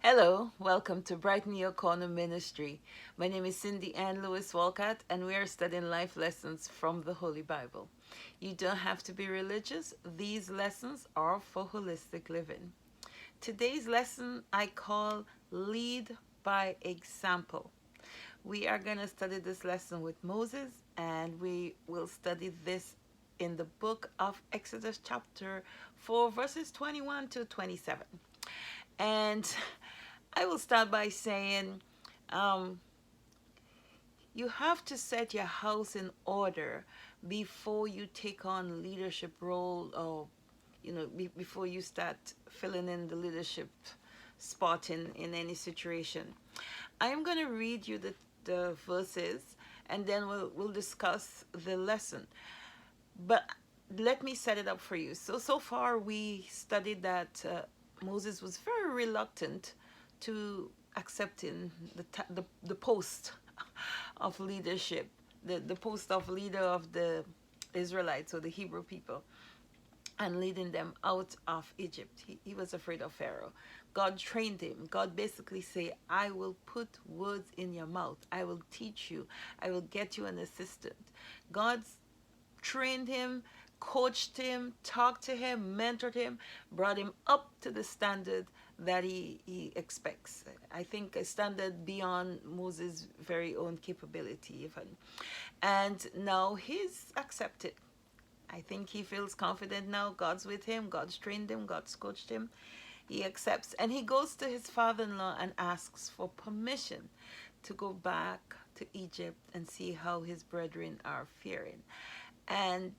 Hello, welcome to Brighten Your Corner Ministry. My name is Cindy Ann Lewis Walcott, and we are studying life lessons from the Holy Bible. You don't have to be religious, these lessons are for holistic living. Today's lesson I call Lead by Example. We are going to study this lesson with Moses, and we will study this in the book of Exodus, chapter 4, verses 21 to 27. And I will start by saying um, you have to set your house in order before you take on leadership role, or before you start filling in the leadership spot in any situation. I am going to read you the verses, and then we'll discuss the lesson. But let me set it up for you. So far we studied that Moses was very reluctant to accepting the post of leadership, the post of leader of the Israelites, or the Hebrew people, and leading them out of Egypt. He was afraid of Pharaoh. God trained him. God basically said, I will put words in your mouth. I will teach you. I will get you an assistant. God's trained him, coached him, talked to him, mentored him, brought him up to the standard that he expects. I think a standard beyond Moses' very own capability even. And now he's accepted. I think he feels confident now. God's with him. God's trained him. God's coached him. He accepts. And he goes to his father-in-law and asks for permission to go back to Egypt and see how his brethren are faring. And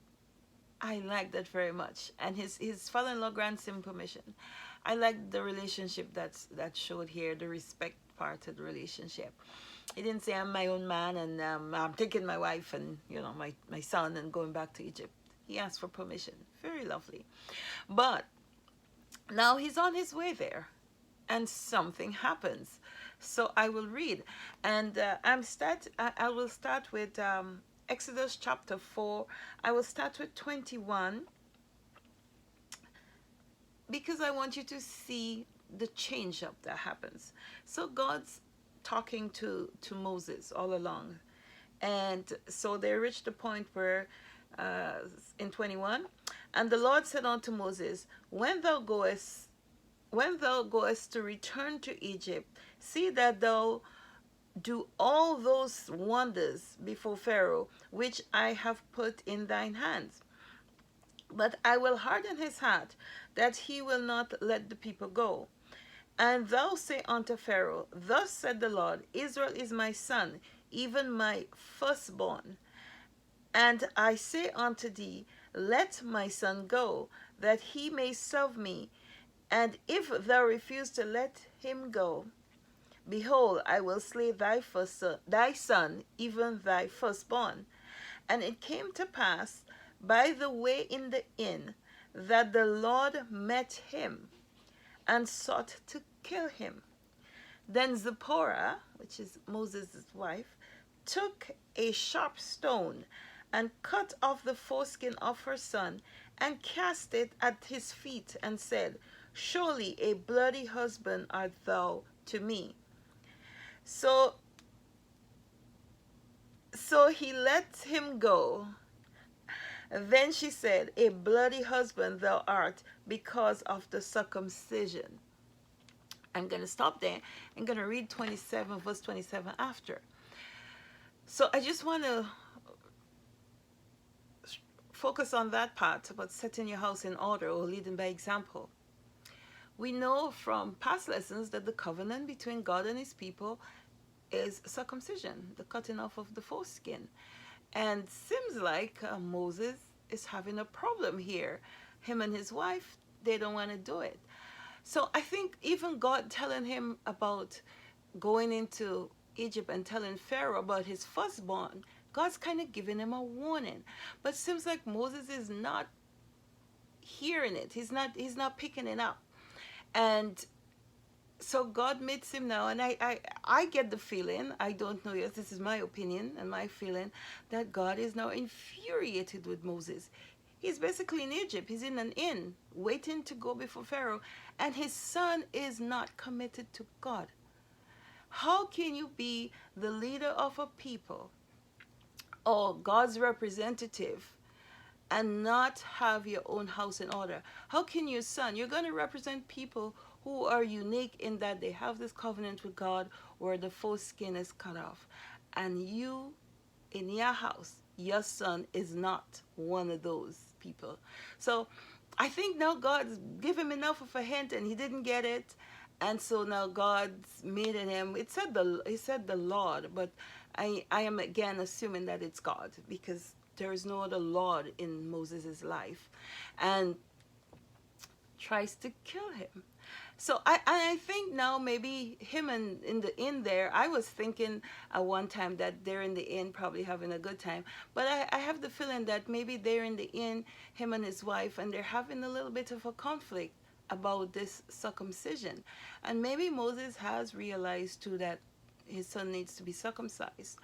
I like that very much. And his father-in-law grants him permission. I like the relationship that showed here, the respect part of the relationship. He didn't say, I'm my own man, and I'm taking my wife and my son and going back to Egypt. He asked for permission. Very lovely. But now he's on his way there, and something happens. So I will read, and I will start with Exodus chapter 4. I will start with 21, because I want you to see the change up that happens. So God's talking to Moses all along. And so they reached the point where in 21, and the Lord said unto Moses, when thou goest to return to Egypt, see that thou do all those wonders before Pharaoh, which I have put in thine hands. But I will harden his heart, that he will not let the people go. And thou say unto Pharaoh, thus said the Lord, Israel is my son, even my firstborn. And I say unto thee, let my son go, that he may serve me. And if thou refuse to let him go, behold, I will slay thy son, even thy firstborn. And it came to pass by the way in the inn that the Lord met him and sought to kill him. Then Zipporah, which is Moses' wife, took a sharp stone and cut off the foreskin of her son and cast it at his feet and said, surely a bloody husband art thou to me. So he let him go. Then she said, a bloody husband thou art because of the circumcision. I'm going to stop there. I'm going to read 27, verse 27 after. So I just want to focus on that part about setting your house in order, or leading by example. We know from past lessons that the covenant between God and his people is circumcision, the cutting off of the foreskin. And seems like Moses is having a problem here. Him and his wife, they don't want to do it. So I think even God telling him about going into Egypt and telling Pharaoh about his firstborn, God's kind of giving him a warning. But it seems like Moses is not hearing it. He's not picking it up. And so God meets him now, and I get the feeling, I don't know, yes, this is my opinion and my feeling, that God is now infuriated with Moses. He's basically in Egypt. He's in an inn waiting to go before Pharaoh, and his son is not committed to God. How can you be the leader of a people or God's representative and not have your own house in order? How can your son, you're going to represent people who are unique in that they have this covenant with God where the foreskin is cut off, and you in your house, your son is not one of those people. So I think now God's give him enough of a hint and he didn't get it. And so now God's made in him, he said the Lord, but I am again assuming that it's God, because there is no other Lord in Moses' life, and tries to kill him. So I think now maybe him and in the inn there, I was thinking at one time that they're in the inn probably having a good time. But I have the feeling that maybe they're in the inn, him and his wife, and they're having a little bit of a conflict about this circumcision. And maybe Moses has realized too that his son needs to be circumcised.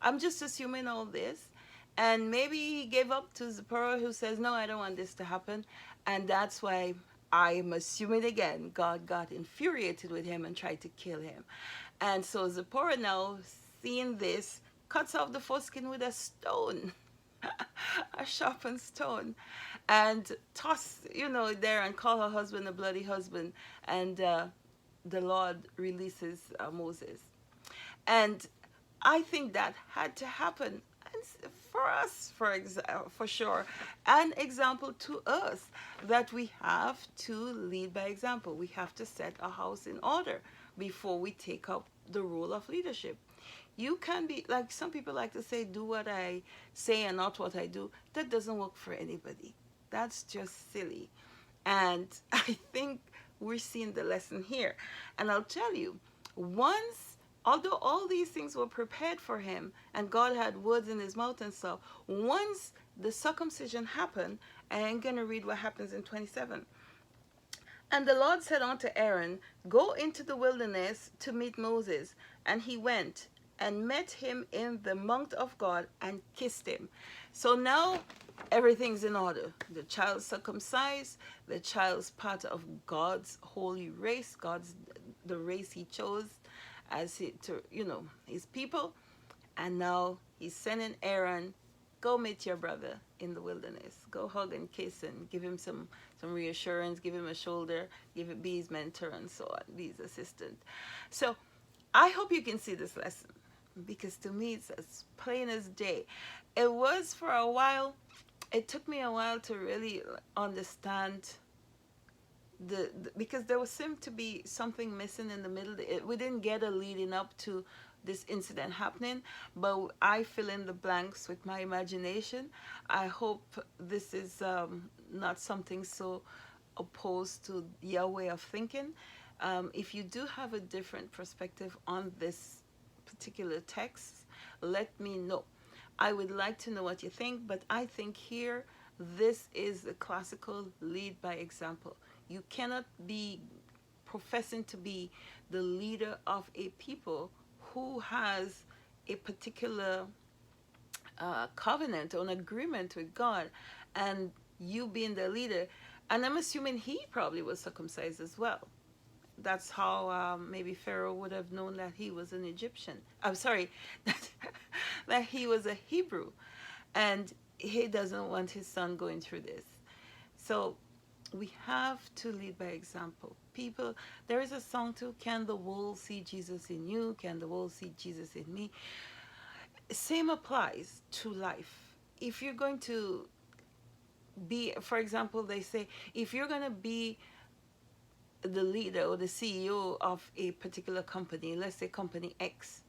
I'm just assuming all this. And maybe he gave up to Zipporah, who says, no, I don't want this to happen. And that's why I'm assuming again, God got infuriated with him and tried to kill him. And so Zipporah now, seeing this, cuts off the foreskin with a stone, a sharpened stone, and toss, there and call her husband a bloody husband. And the Lord releases Moses. And I think that had to happen. And for us, for sure, an example to us that we have to lead by example. We have to set a house in order before we take up the role of leadership. You can be, like some people like to say, do what I say and not what I do. That doesn't work for anybody. That's just silly. And I think we're seeing the lesson here. And I'll tell you, although all these things were prepared for him and God had words in his mouth and stuff, once the circumcision happened, I ain't going to read what happens in 27. And the Lord said unto Aaron, go into the wilderness to meet Moses. And he went and met him in the mount of God and kissed him. So now everything's in order. The child's circumcised. The child's part of God's holy race, the race he chose as his people. And now he's sending Aaron, go meet your brother in the wilderness. Go hug and kiss and give him some reassurance, give him a shoulder, be his mentor and so on, be his assistant. So I hope you can see this lesson, because to me it's as plain as day. It was for a while, it took me a while to really understand because there seemed to be something missing in the middle. We didn't get a leading up to this incident happening, but I fill in the blanks with my imagination. I hope this is not something so opposed to your way of thinking. If you do have a different perspective on this particular text, let me know. I would like to know what you think, but I think here this is the classical lead by example. You cannot be professing to be the leader of a people who has a particular covenant or an agreement with God, and you being the leader. And I'm assuming he probably was circumcised as well. That's how maybe Pharaoh would have known that he was an Egyptian. I'm sorry, that he was a Hebrew. And he doesn't want his son going through this. So we have to lead by example. People, there is a song too, can the world see Jesus in you? Can the world see Jesus in me? Same applies to life. If you're going to be, for example, they say, if you're going to be the leader or the CEO of a particular company, let's say company X,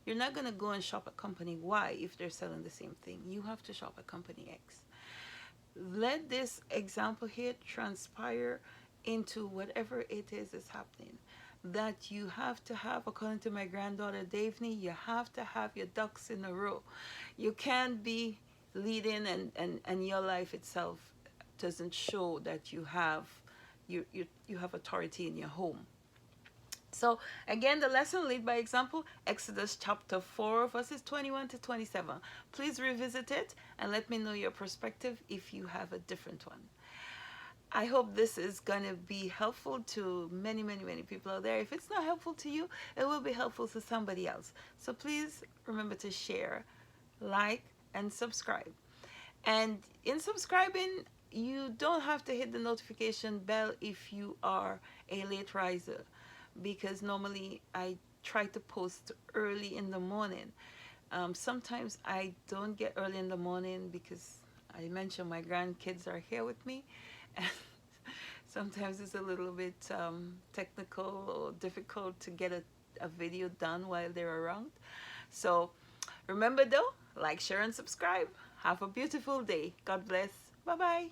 you're not going to go and shop at company Y if they're selling the same thing. You have to shop at company X. Let this example here transpire into whatever it is that's happening. That you have to have, according to my granddaughter Davney, you have to have your ducks in a row. You can't be leading and your life itself doesn't show that you have authority in your home. So again, the lesson lead by example, Exodus chapter 4 verses 21 to 27. Please revisit it and let me know your perspective if you have a different one. I hope this is going to be helpful to many, many, many people out there. If it's not helpful to you, it will be helpful to somebody else. So please remember to share, like, and subscribe. And in subscribing, you don't have to hit the notification bell if you are a late riser, because normally I try to post early in the morning. Sometimes I don't get early in the morning because I mentioned my grandkids are here with me, and sometimes it's a little bit technical or difficult to get a video done while they're around. So remember though, like, share, and subscribe. Have a beautiful day. God bless. Bye bye.